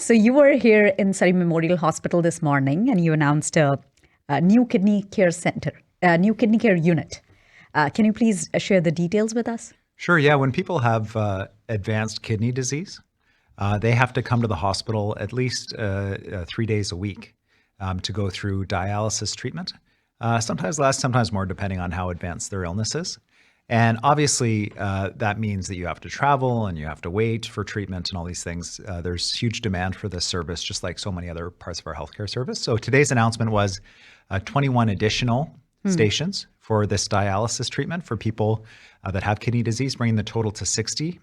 So you were here in Surrey Memorial Hospital this morning and you announced a new kidney care center, a new kidney care unit. Can you please share the details with us? Sure, yeah. When people have advanced kidney disease, they have to come to the hospital at least 3 days a week to go through dialysis treatment. Sometimes less, sometimes more, depending on how advanced their illness is. And obviously, that means that you have to travel and you have to wait for treatment and all these things. There's huge demand for this service, just like so many other parts of our healthcare service. So today's announcement was 21 additional stations for this dialysis treatment for people that have kidney disease, bringing the total to 60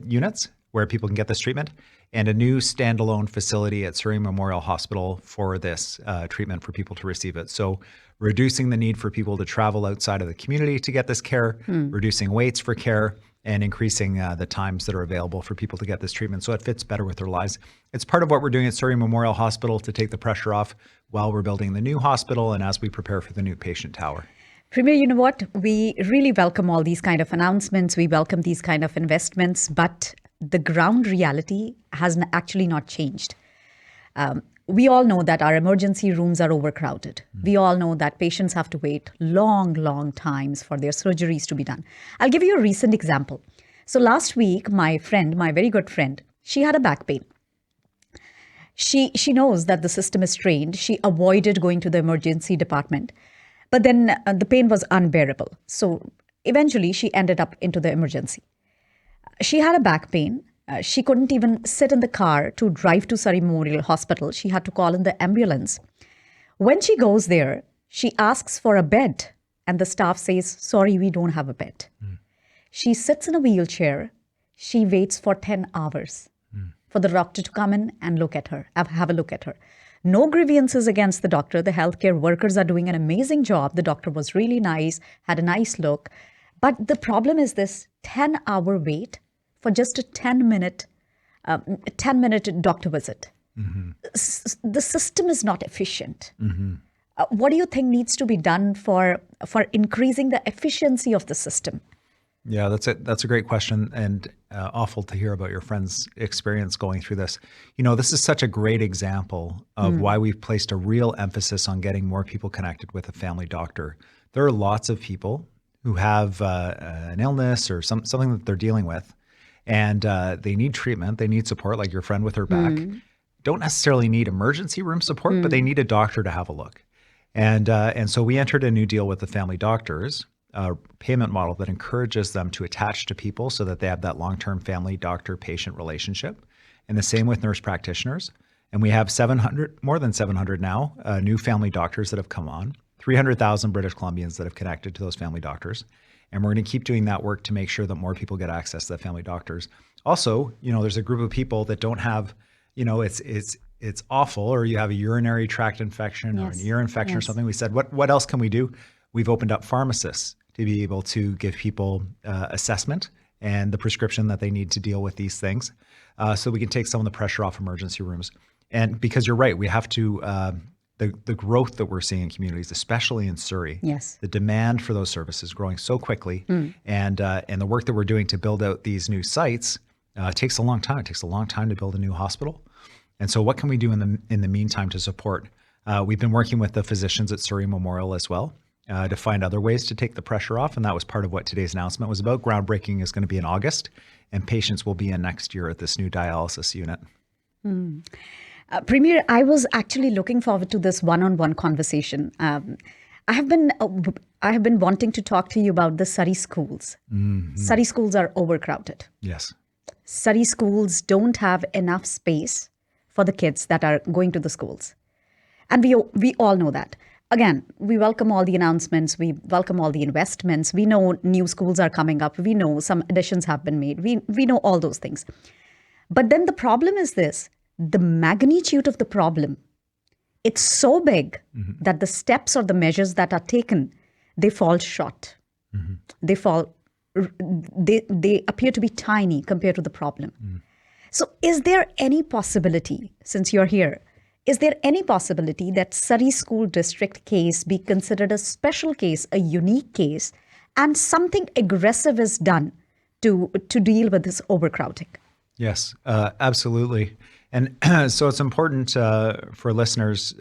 units where people can get this treatment, and a new standalone facility at Surrey Memorial Hospital for this treatment for people to receive it. So reducing the need for people to travel outside of the community to get this care, reducing waits for care, and increasing the times that are available for people to get this treatment so it fits better with their lives. It's part of what we're doing at Surrey Memorial Hospital to take the pressure off while we're building the new hospital and as we prepare for the new patient tower. Premier, you know what? We really welcome all these kind of announcements. We welcome these kind of investments, but the ground reality has actually not changed. We all know that our emergency rooms are overcrowded. We all know that patients have to wait long times for their surgeries to be done. I'll give you a recent example. So last week, my friend, my very good friend, she had a back pain. She knows that the system is strained. She avoided going to the emergency department, but then the pain was unbearable. So eventually she ended up into the emergency. She had a back pain. She couldn't even sit in the car to drive to Surrey Memorial Hospital. She had to call in the ambulance. When she goes there, she asks for a bed and the staff says, sorry, we don't have a bed. She sits in a wheelchair. She waits for 10 hours for the doctor to come in and look at her, have a look at her. No grievances against the doctor. The healthcare workers are doing an amazing job. The doctor was really nice, had a nice look. But the problem is this 10-hour wait for just a 10-minute doctor visit. The system is not efficient. What do you think needs to be done for increasing the efficiency of the system? Yeah, that's a great question, and awful to hear about your friend's experience going through this. You know, this is such a great example of why we've placed a real emphasis on getting more people connected with a family doctor. There are lots of people who have an illness or something that they're dealing with, and they need treatment, they need support, like your friend with her back. Don't necessarily need emergency room support, but they need a doctor to have a look. And so we entered a new deal with the family doctors, a payment model that encourages them to attach to people so that they have that long-term family doctor-patient relationship. And the same with nurse practitioners. And we have more than 700 now, new family doctors that have come on, 300,000 British Columbians that have connected to those family doctors. And we're going to keep doing that work to make sure that more people get access to the family doctors. Also, you know, there's a group of people that don't have, you know, it's awful, or you have a urinary tract infection or an ear infection or something. We said, what else can we do? We've opened up pharmacists to be able to give people assessment and the prescription that they need to deal with these things, so we can take some of the pressure off emergency rooms. And because you're right, we have to, the growth that we're seeing in communities, especially in Surrey, the demand for those services growing so quickly, and the work that we're doing to build out these new sites takes a long time. It takes a long time to build a new hospital. And so what can we do in the meantime to support? We've been working with the physicians at Surrey Memorial as well, to find other ways to take the pressure off. And that was part of what today's announcement was about. Groundbreaking is going to be in August, and patients will be in next year at this new dialysis unit. Premier, I was actually looking forward to this one-on-one conversation. I have been wanting to talk to you about the Surrey schools. Surrey schools are overcrowded. Yes. Surrey schools don't have enough space for the kids that are going to the schools. And we all know that. Again, we welcome all the announcements. We welcome all the investments. We know new schools are coming up. We know some additions have been made. We know all those things. But then the problem is this, the magnitude of the problem, it's so big that the steps or the measures that are taken, they fall short. They appear to be tiny compared to the problem. So is there any possibility, since you're here, is there any possibility that Surrey School District case be considered a special case, a unique case, and something aggressive is done to deal with this overcrowding? Yes, absolutely. And so it's important for listeners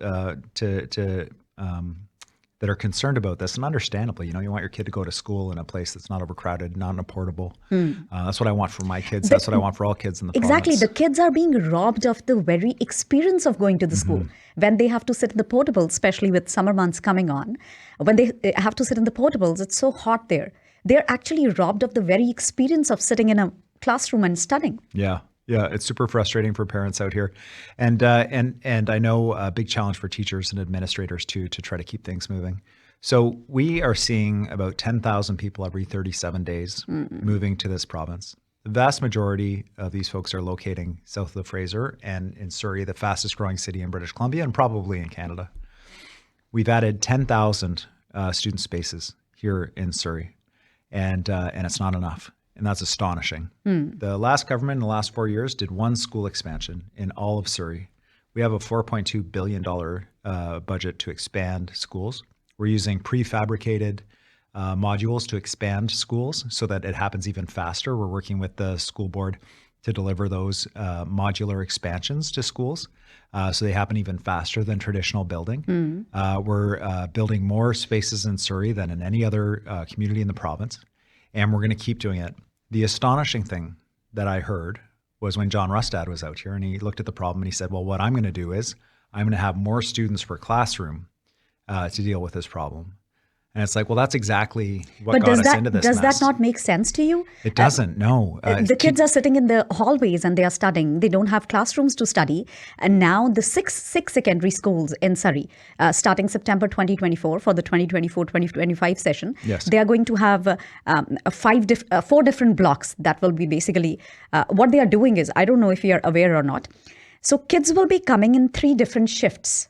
that are concerned about this, and understandably, you want your kid to go to school in a place that's not overcrowded, not unaffordable. That's what I want for my kids. That's what I want for all kids in the Exactly. province. The kids are being robbed of the very experience of going to the school. When they have to sit in the portables, especially with summer months coming on, when they have to sit in the portables, it's so hot there. They're actually robbed of the very experience of sitting in a classroom and studying. Yeah. Yeah, it's super frustrating for parents out here, and I know a big challenge for teachers and administrators too to try to keep things moving. So we are seeing about 10,000 people every 37 days moving to this province. The vast majority of these folks are locating south of the Fraser and in Surrey, the fastest growing city in British Columbia and probably in Canada. We've added 10,000 student spaces here in Surrey, and it's not enough. And that's astonishing. The last government in the last 4 years did one school expansion in all of Surrey. We have a $4.2 billion budget to expand schools. We're using prefabricated modules to expand schools so that it happens even faster. We're working with the school board to deliver those modular expansions to schools so they happen even faster than traditional building. We're building more spaces in Surrey than in any other community in the province. And we're going to keep doing it. The astonishing thing that I heard was when John Rustad was out here and he looked at the problem and he said, well, what I'm going to do is I'm going to have more students per classroom to deal with this problem. And it's like, well, that's exactly what got us into this Does mess. that not make sense to you? It doesn't, no. The kids are sitting in the hallways and they are studying. They don't have classrooms to study. And now the six secondary schools in Surrey, starting September 2024 for the 2024-2025 session, Yes. they are going to have 4 different blocks that will be basically, what they are doing is, I don't know if you are aware or not. So kids will be coming in 3 different shifts.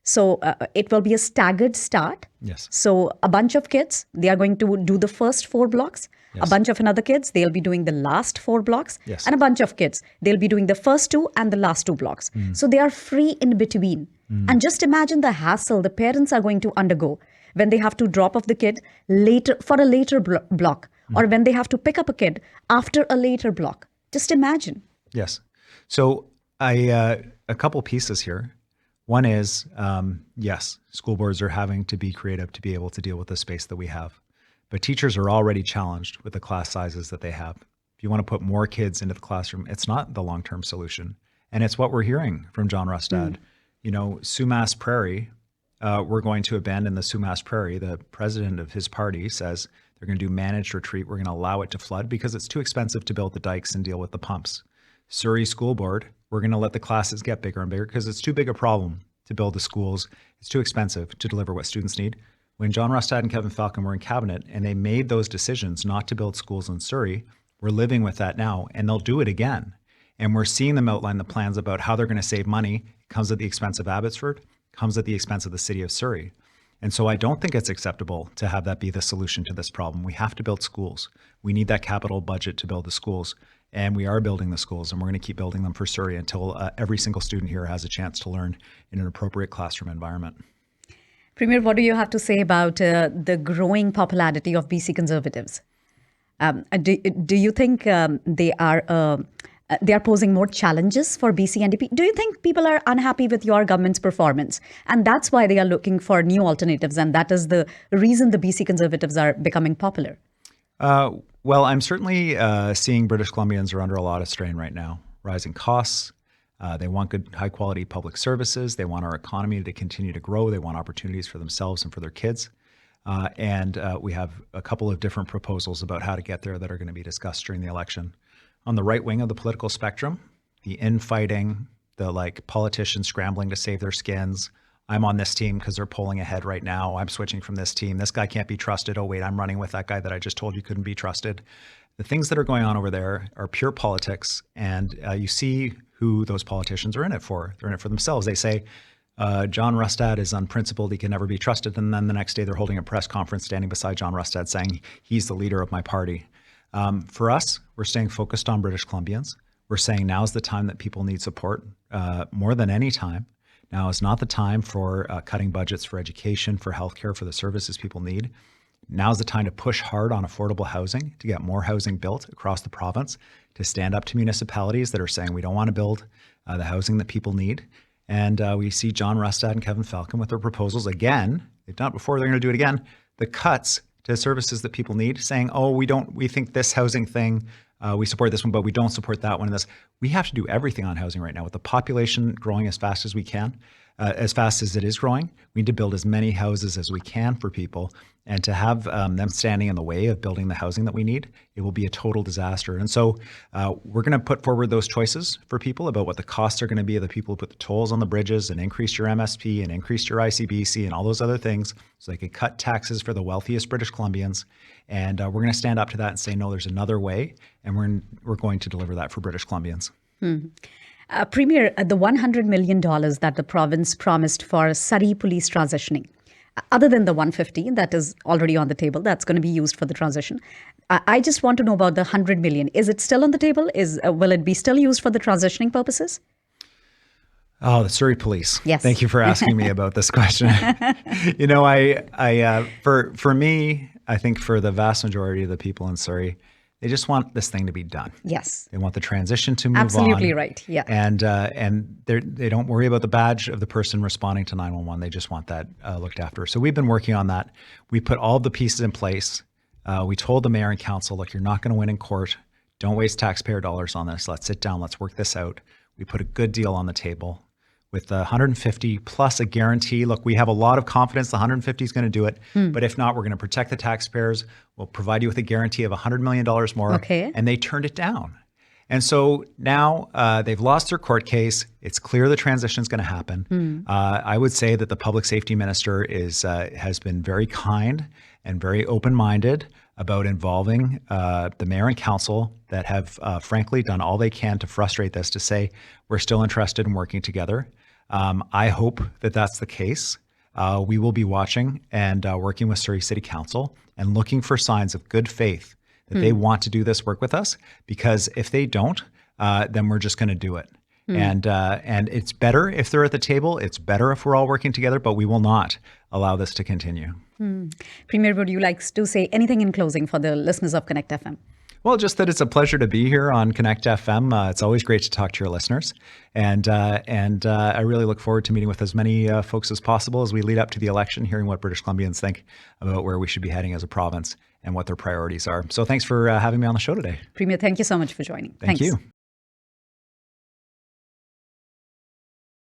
So it will be a staggered start. Yes. So a bunch of kids, they are going to do the first 4 blocks. Yes. A bunch of another kids, they'll be doing the last 4 blocks. Yes. And a bunch of kids, they'll be doing the first 2 and the last 2 blocks. So they are free in between. And just imagine the hassle the parents are going to undergo when they have to drop off the kid later for a later block or when they have to pick up a kid after a later block. Just imagine. Yes. So a couple pieces here. One is, yes, school boards are having to be creative to be able to deal with the space that we have. But teachers are already challenged with the class sizes that they have. If you want to put more kids into the classroom, it's not the long-term solution. And it's what we're hearing from John Rustad. Sumas Prairie, we're going to abandon the Sumas Prairie. The president of his party says they're going to do managed retreat. We're going to allow it to flood because it's too expensive to build the dikes and deal with the pumps. Surrey School Board, we're going to let the classes get bigger and bigger because it's too big a problem to build the schools. It's too expensive to deliver what students need. When John Rustad and Kevin Falcon were in cabinet and they made those decisions not to build schools in Surrey, we're living with that now and they'll do it again. And we're seeing them outline the plans about how they're going to save money. It comes at the expense of Abbotsford, comes at the expense of the city of Surrey. And so I don't think it's acceptable to have that be the solution to this problem. We have to build schools. We need that capital budget to build the schools. And we are building the schools, and we're going to keep building them for Surrey until every single student here has a chance to learn in an appropriate classroom environment. Premier, what do you have to say about the growing popularity of BC Conservatives? Do you think they are posing more challenges for BC NDP? Do you think people are unhappy with your government's performance, and that's why they are looking for new alternatives, and that is the reason the BC Conservatives are becoming popular? Well, I'm certainly seeing British Columbians are under a lot of strain right now. Rising costs. They want good, high-quality public services. They want our economy to continue to grow. They want opportunities for themselves and for their kids. And we have a couple of different proposals about how to get there that are going to be discussed during the election. On the right wing of the political spectrum, the infighting, the politicians scrambling to save their skins. I'm on this team because they're polling ahead right now. I'm switching from this team. This guy can't be trusted. Oh, wait, I'm running with that guy that I just told you couldn't be trusted. The things that are going on over there are pure politics. And you see who those politicians are in it for. They're in it for themselves. They say, John Rustad is unprincipled. He can never be trusted. And then the next day they're holding a press conference standing beside John Rustad saying he's the leader of my party. For us, we're staying focused on British Columbians. We're saying now is the time that people need support more than any time. Now is not the time for cutting budgets for education, for healthcare, for the services people need. Now's the time to push hard on affordable housing, to get more housing built across the province, to stand up to municipalities that are saying we don't want to build the housing that people need. And we see John Rustad and Kevin Falcon with their proposals again. They've done it before, they're going to do it again. The cuts to services that people need, saying, oh, we think this housing thing, we support this one, but we don't support that one. And this, we have to do everything on housing right now. With the population growing as fast as we can, as fast as it is growing, we need to build as many houses as we can for people. And to have them standing in the way of building the housing that we need, it will be a total disaster. And so we're going to put forward those choices for people about what the costs are going to be of the people who put the tolls on the bridges and increase your MSP and increase your ICBC and all those other things so they can cut taxes for the wealthiest British Columbians. And we're going to stand up to that and say, no, there's another way. And we're going to deliver that for British Columbians. Premier, the $100 million that the province promised for Surrey Police transitioning, other than the 150 that is already on the table, that's going to be used for the transition. I just want to know about the 100 million. Is it still on the table? Will it be still used for the transitioning purposes? Oh, the Surrey Police. Yes. Thank you for asking me about this question. You know, for me, I think for the vast majority of the people in Surrey, they just want this thing to be done. Yes. They want the transition to move on. Absolutely right. Yeah. And they don't worry about the badge of the person responding to 911. They just want that looked after. So we've been working on that. We put all the pieces in place. We told the mayor and council, look, you're not going to win in court. Don't waste taxpayer dollars on this. Let's sit down. Let's work this out. We put a good deal on the table with the 150 plus a guarantee. Look, we have a lot of confidence the 150 is going to do it. But if not, we're going to protect the taxpayers. We'll provide you with a guarantee of $100 million more. Okay. And they turned it down. And so now they've lost their court case. It's clear the transition is going to happen. I would say that the public safety minister has been very kind and very open-minded about involving the mayor and council that have frankly done all they can to frustrate this, to say we're still interested in working together. I hope that that's the case. We will be watching and working with Surrey City Council and looking for signs of good faith that they want to do this work with us, because if they don't, then we're just going to do it. And it's better if they're at the table. It's better if we're all working together, but we will not allow this to continue. Premier, would you like to say anything in closing for the listeners of Connect FM? Well, just that it's a pleasure to be here on Connect FM. It's always great to talk to your listeners. And I really look forward to meeting with as many folks as possible as we lead up to the election, hearing what British Columbians think about where we should be heading as a province and what their priorities are. So thanks for having me on the show today. Premier, thank you so much for joining. Thank you.